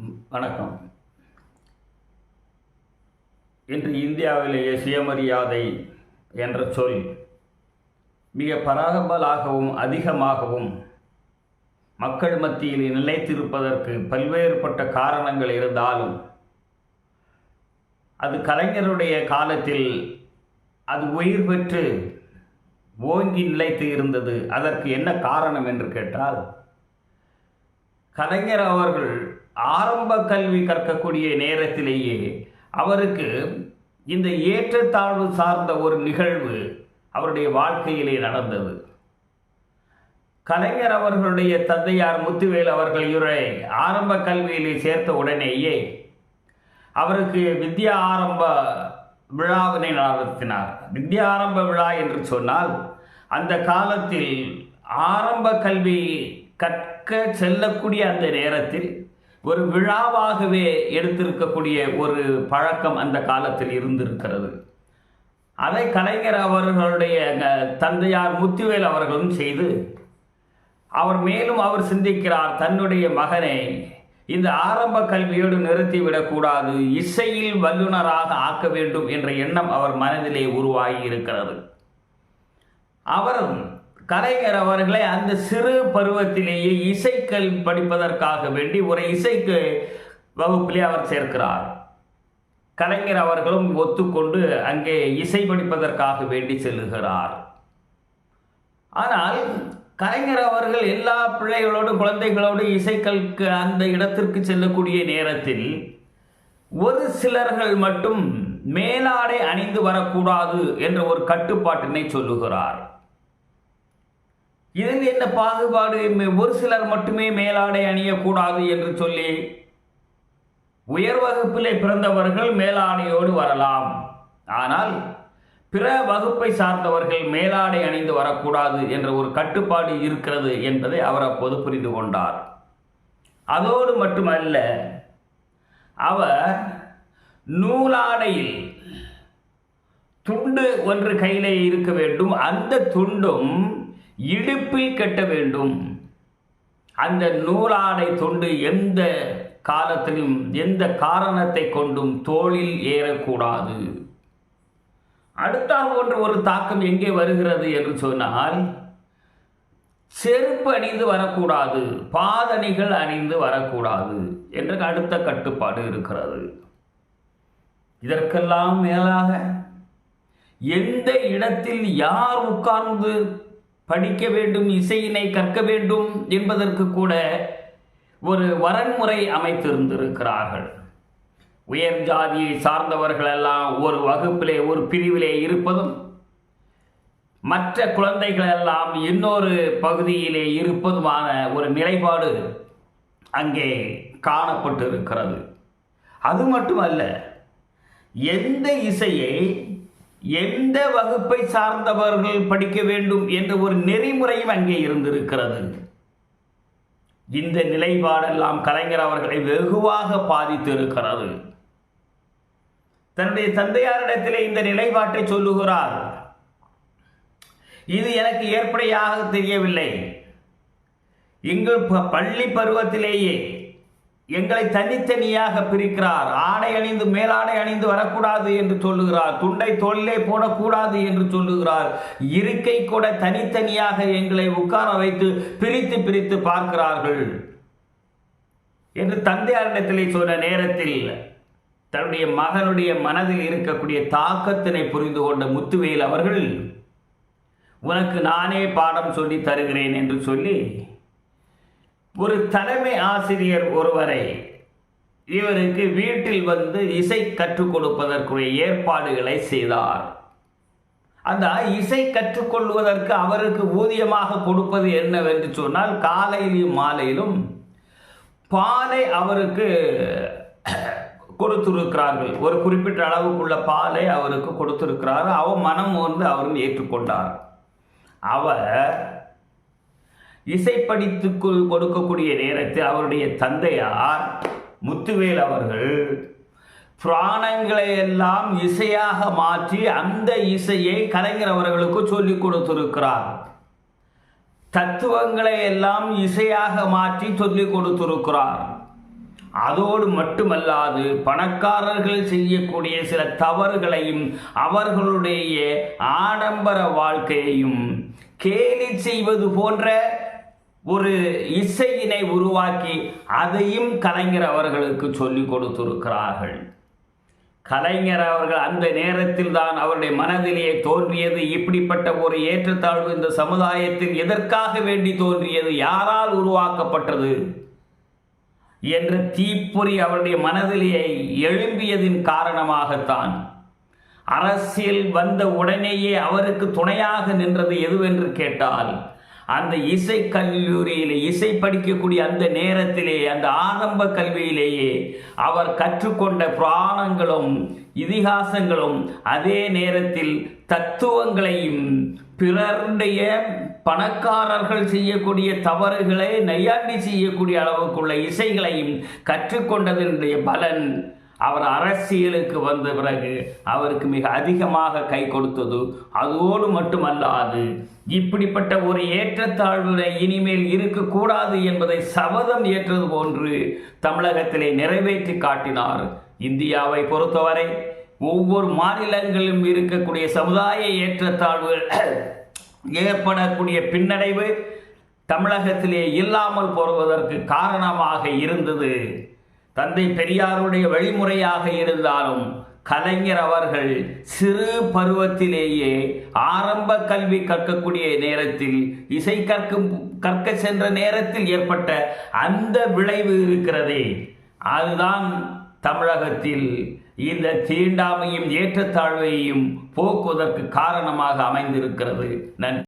வணக்கம். இன்று இந்தியாவிலேயே சுயமரியாதை என்ற சொல் மிக பரவலாகவும் அதிகமாகவும் மக்கள் மத்தியில் நிலைத்திருப்பதற்கு பல்வேறுபட்ட காரணங்கள் இருந்தாலும், அது கலைஞருடைய காலத்தில் அது உயிர் பெற்று ஓங்கி நிலைத்து இருந்தது. அதற்கு என்ன காரணம் என்று கேட்டால், கலைஞர் அவர்கள் ஆரம்ப கல்வி கற்கக்கூடிய நேரத்திலேயே அவருக்கு இந்த ஏற்றத்தாழ்வு சார்ந்த ஒரு நிகழ்வு அவருடைய வாழ்க்கையிலே நடந்தது. கலைஞர் அவர்களுடைய தந்தையார் முத்துவேல் அவர்கள் இவரை ஆரம்ப கல்வியிலே சேர்த்த உடனேயே அவருக்கு வித்யா ஆரம்ப விழாவினை நடத்தினார். வித்யா ஆரம்ப விழா என்று சொன்னால், அந்த காலத்தில் ஆரம்ப கல்வி கற்க செல்லக்கூடிய அந்த நேரத்தில் ஒரு விழாவாகவே எடுத்திருக்கக்கூடிய ஒரு பழக்கம் அந்த காலத்தில் இருந்திருக்கிறது. அதை கலைஞர் அவர்களுடைய தந்தையார் முத்துவேல் அவர்களும் செய்து, அவர் சிந்திக்கிறார், தன்னுடைய மகனை இந்த ஆரம்ப கல்வியோடு நிறுத்திவிடக்கூடாது, இசையில் வல்லுநராக ஆக்க வேண்டும் என்ற எண்ணம் அவர் மனதிலே உருவாகி இருக்கிறது. அவர் கலைஞர் அவர்களை அந்த சிறு பருவத்திலேயே இசைக்கல் படிப்பதற்காக வேண்டி ஒரு இசைக்கு வகுப்பிலே அவர் சேர்க்கிறார். கலைஞர் அவர்களும் ஒத்துக்கொண்டு அங்கே இசை படிப்பதற்காக வேண்டி செல்லுகிறார். ஆனால் கலைஞர் அவர்கள் எல்லா பிள்ளைகளோடு குழந்தைகளோடு இசைக்கல்க்கு அந்த இடத்திற்கு செல்லக்கூடிய நேரத்தில் ஒரு சிலர்கள் மட்டும் மேலாடை அணிந்து வரக்கூடாது என்ற ஒரு கட்டுப்பாட்டினை சொல்லுகிறார். இதில் என்ன பாகுபாடு? ஒரு சிலர் மட்டுமே மேலாடை அணியக்கூடாது என்று சொல்லி, உயர் வகுப்பிலே பிறந்தவர்கள் மேலாடையோடு வரலாம், ஆனால் பிற வகுப்பை சார்ந்தவர்கள் மேலாடை அணிந்து வரக்கூடாது என்ற ஒரு கட்டுப்பாடு இருக்கிறது என்பதை அவர் அப்போது புரிந்து கொண்டார். அதோடு மட்டுமல்ல, அவர் நூலாடையில் துண்டு ஒன்று கையிலே இருக்க வேண்டும், அந்த துண்டும் இடுப்பில் கட்ட வேண்டும். அந்த நூலாடை துண்டு எந்த காலத்திலும் எந்த காரணத்தை கொண்டும் தோளில் ஏறக்கூடாது. அடுத்த ஒரு தாக்கம் எங்கே வருகிறது என்று சொன்னால், செருப்பு அணிந்து வரக்கூடாது, பாதணிகள் அணிந்து வரக்கூடாது என்ற அடுத்த கட்டுப்பாடு இருக்கிறது. இதற்கெல்லாம் மேலாக எந்த இடத்தில் யார் உட்கார்ந்து படிக்க வேண்டும், இசையினை கற்க வேண்டும் என்பதற்கு கூட ஒரு வரன்முறை அமைத்திருந்திருக்கிறார்கள். உயர் ஜாதியை சார்ந்தவர்கள் எல்லாம் ஒரு வகுப்பிலே ஒரு பிரிவிலே இருப்பதும், மற்ற குழந்தைகள் எல்லாம் இன்னொரு பகுதியிலே இருப்பதுமான ஒரு நிலைப்பாடு அங்கே காணப்பட்டு இருக்கிறது. அது மட்டுமல்ல, எந்த இசையை எந்த வகுப்பை சார்ந்தவர்கள் படிக்க வேண்டும் என்ற ஒரு நெறிமுறையும் அங்கே இருந்திருக்கிறது. இந்த நிலைப்பாடெல்லாம் கலைஞர் அவர்களை வெகுவாக பாதித்து இருக்கிறது. தன்னுடைய தந்தையாரிடத்திலே இந்த நிலைப்பாட்டை சொல்லுகிறார். இது எனக்கு ஏற்படையாக தெரியவில்லை. எங்கள் பள்ளி பருவத்திலேயே எங்களை தனித்தனியாக பிரிக்கிறார். ஆடை அணிந்து மேலாடை அணிந்து வரக்கூடாது என்று சொல்லுகிறார். துண்டை தோளிலே போடக்கூடாது என்று சொல்லுகிறார். இருக்கை கூட தனித்தனியாக எங்களை உட்கார வைத்து பிரித்து பிரித்து பார்க்கிறார்கள் என்று தந்தையாரிடத்திலே சொன்ன நேரத்தில் தன்னுடைய மகனுடைய மனதில் இருக்கக்கூடிய தாக்கத்தினை புரிந்து கொண்ட முத்துவேல் அவர்கள், உனக்கு நானே பாடம் சொல்லி தருகிறேன் என்று சொல்லி ஒரு தலைமை ஆசிரியர் ஒருவரை இவருக்கு வீட்டில் வந்து இசை கற்றுக் கொடுப்பதற்குரிய ஏற்பாடுகளை செய்தார். அந்த இசை கற்றுக்கொள்வதற்கு அவருக்கு ஊதியமாக கொடுப்பது என்னவென்று சொன்னால், காலையிலும் மாலையிலும் பாலை அவருக்கு கொடுத்திருக்கிறார்கள். ஒரு குறிப்பிட்ட அளவுக்குள்ள பாலை அவருக்கு கொடுத்திருக்கிறார். அவர் மனம் வந்து அவரும் ஏற்றுக்கொண்டார். அவர் இசை படித்து கொடுக்கக்கூடிய நேரத்தில் அவருடைய தந்தையார் முத்துவேல் அவர்கள் புராணங்களை எல்லாம் இசையாக மாற்றி அந்த இசையை கலைஞர் அவர்களுக்கு சொல்லிக் கொடுத்திருக்கிறார். தத்துவங்களை எல்லாம் இசையாக மாற்றி சொல்லிக் கொடுத்திருக்கிறார். அதோடு மட்டுமல்லாது பணக்காரர்கள் செய்யக்கூடிய சில தவறுகளையும் அவர்களுடைய ஆடம்பர வாழ்க்கையையும் கேலி செய்வது போன்ற ஒரு இசையினை உருவாக்கி அதையும் கலைஞர் அவர்களுக்கு சொல்லிக் கொடுத்திருக்கிறார்கள். கலைஞர் அவர்கள் அந்த நேரத்தில் தான் அவருடைய மனதிலே தோன்றியது, இப்படிப்பட்ட ஒரு ஏற்றத்தாழ்வு இந்த சமுதாயத்தில் எதற்காக வேண்டி தோன்றியது, யாரால் உருவாக்கப்பட்டது என்ற தீப்பொறி அவருடைய மனதிலே எழும்பியதின் காரணமாகத்தான் அரசியல் வந்த உடனேயே அவருக்கு துணையாக நின்றது எதுவென்று கேட்டால், அந்த இசை கல்லூரியிலே இசை படிக்கக்கூடிய அந்த நேரத்திலே அந்த ஆரம்ப கல்வியிலேயே அவர் கற்றுக்கொண்ட புராணங்களும் இதிகாசங்களும் அதே நேரத்தில் தத்துவங்களையும் பிறருடைய பணக்காரர்கள் செய்யக்கூடிய தவறுகளை நையாண்டி செய்யக்கூடிய அளவுக்குள்ள இசைகளையும் கற்றுக்கொண்டதனுடைய பலன் அவர் அரசியலுக்கு வந்த பிறகு அவருக்கு மிக அதிகமாக கை கொடுத்தது. அதோடு மட்டுமல்லாது இப்படிப்பட்ட ஒரு ஏற்றத்தாழ்வு இனிமேல் இருக்கக்கூடாது என்பதை சபதம் ஏற்றது போன்று தமிழகத்திலே நிறைவேற்றி காட்டினார். இந்தியாவை பொறுத்தவரை ஒவ்வொரு மாநிலங்களிலும் இருக்கக்கூடிய சமுதாய ஏற்றத்தாழ்வு ஏற்படக்கூடிய பின்னடைவு தமிழகத்திலே இல்லாமல் போவதற்கு காரணமாக இருந்தது தந்தை பெரியாருடைய வழிமுறையாக இருந்தாலும் கலைஞர் அவர்கள் சிறு பருவத்திலேயே ஆரம்ப கல்வி கற்கக்கூடிய நேரத்தில் இசை கற்க சென்ற நேரத்தில் ஏற்பட்ட அந்த விளைவு இருக்கிறதே, அதுதான் தமிழகத்தில் இந்த தீண்டாமையும் ஏற்றத்தாழ்வையும் போக்குவதற்கு காரணமாக அமைந்திருக்கிறது. நன்றி.